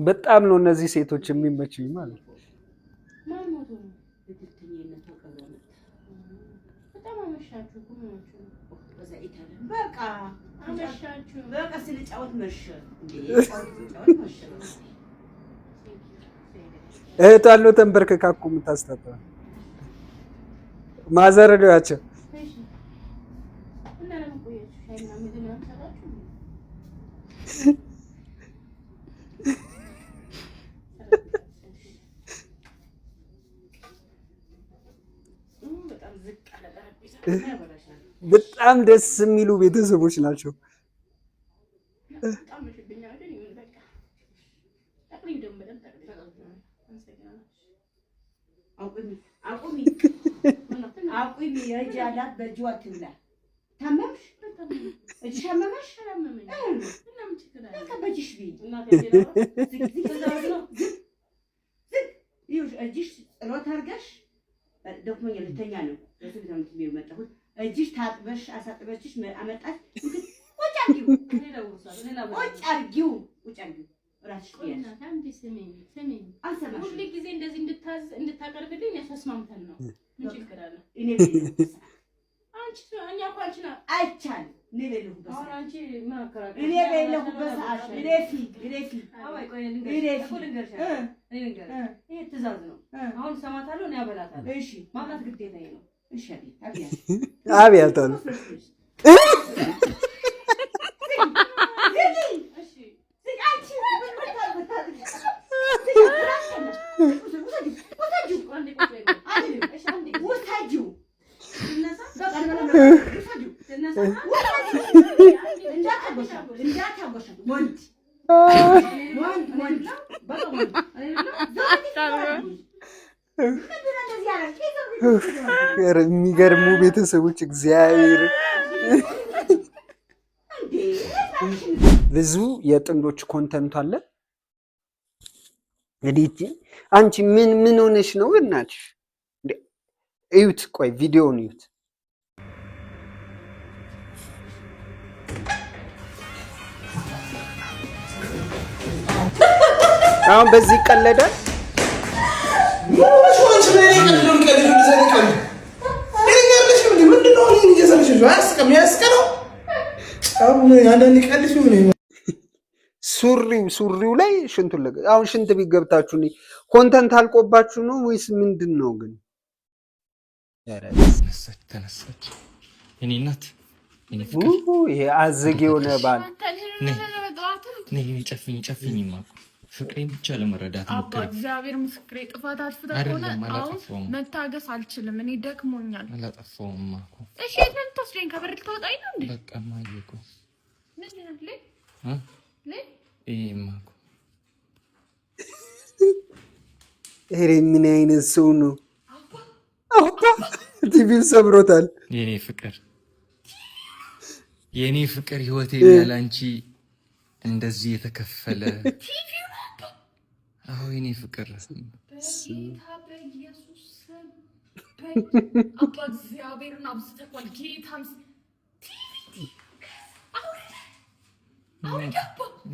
በጣም ነው እነዚህ ሴቶች የሚመቹኝ ማለት ነው። እህቷን ነው ተንበርክካ እኮ የምታስታጥበው። ማዘር ናቸው። በጣም ደስ የሚሉ ቤተሰቦች ናቸው። እጅሽ ታጥበሽ አሳጥበሽሽ አመጣሽ ቁጭ አድርጊው እራስሽ ሁሉ ጊዜ እንደዚህ እንድታቀርብልኝ ያስማምተን ነው። ምን ችግር አለ? እኔ አንቺ እኛ ቋንቺና አይቻል እኔ በሌለሁበት ይሄ ትእዛዝ ነው። አሁን ሰማታለሁ እኔ አበላታለሁ። እሺ ማብላት ግዴታዬ ነው። እሺ አብያት አሉ የሚገርሙ ቤተሰቦች እግዚአብሔር ብዙ የጥንዶች ኮንተንት አለ። እንዴ አንቺ ምን ሆነሽ ነው እናትሽ? እዩት፣ ቆይ ቪዲዮውን እዩት። አሁን በዚህ ይቀለዳል። ሱሪው ላይ ሽንቱን ለገ አሁን ሽንት ቤት ገብታችሁ ኮንተንት አልቆባችሁ ነው ወይስ ምንድን ነው ግን? ተነሳች የኔ እናት ይሄ አዝግ የሆነ ባል ጨፍኝማ ፍቅሬን ብቻ ለመረዳት ሞክሪ። እግዚአብሔር ምስክሬ ጥፋት አጥፍታ ሆነ አሁን መታገስ አልችልም። እኔ ደክሞኛል። አላጠፋውም እኮ። እሺ የት ተወስደኝ? ከበር ልትወጣኝ ነው እንዴ? በቃ ማየቁ ምን ነው ይሄ ምን አይነት ሰው ነው? አባ ቲቪው ሰብሮታል። የኔ ፍቅር ህይወቴ ያላንቺ እንደዚህ የተከፈለ አዎ የኔ ፍቅር በጌታ በኢየሱስ ስም አባ እግዚአብሔርን አብዝተኳል። ጌታም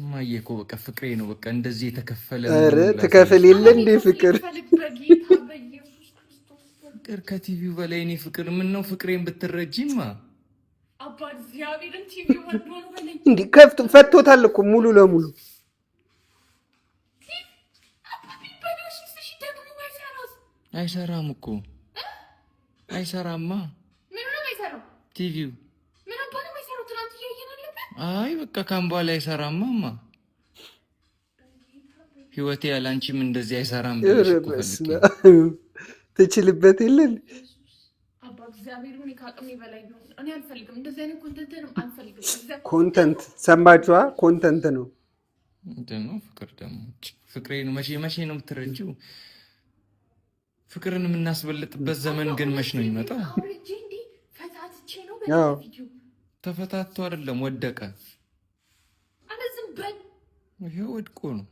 ማየኮ በቃ ፍቅሬ ነው። በቃ እንደዚህ የተከፈለ አረ ተከፈል የለ እንዴ ፍቅር በጌታ በኢየሱስ ክርስቶስ ፍቅር ከቲቪው በላይ እኔ ፍቅር ምን ነው ፍቅሬን ብትረጂማ አባ እግዚአብሔርን ቲቪው ወርዶ ነው በለኝ እንዴ ከፍቶ ፈቶታል እኮ ሙሉ ለሙሉ አይሰራም እኮ አይሰራማ። ምን ነው አይሰራው? ቲቪው ምን አባቱ አይሰራው? ትናንት እያየን ነበር። አይ በቃ ካምባላ አይሰራማማ። ህይወቴ ያላንቺም እንደዚህ አይሰራም ብለሽ ትችልበት የለን አባ እግዚአብሔርን ከአቅሜ በላይ ነው። እኔ አልፈልግም እንደዚህ አይነት ኮንተንትንም አልፈልግም። ኮንተንት ሰማችኋ? ኮንተንት ነው ደግሞ ፍቅር ደግሞ ፍቅሬን መቼ ነው የምትረጂው? ፍቅርን የምናስበልጥበት ዘመን ግን መች ነው የሚመጣው? ተፈታቶ አይደለም ወደቀ። ይሄ ወድቆ ነው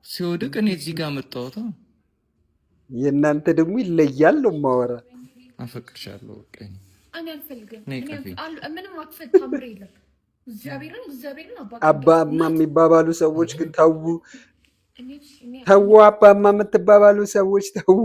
ሲወድቅ እኔ እዚህ ጋር መጣሁት። የእናንተ ደግሞ ይለያል ነው የማወራ አፈቅርሻለሁ። በቃ እኔ አልፈልግም። ምንም አትፈት ታምር የለም። እግዚአብሔርን አባማ የሚባባሉ ሰዎች ግን ተው ተው፣ አባማ የምትባባሉ ሰዎች ተው።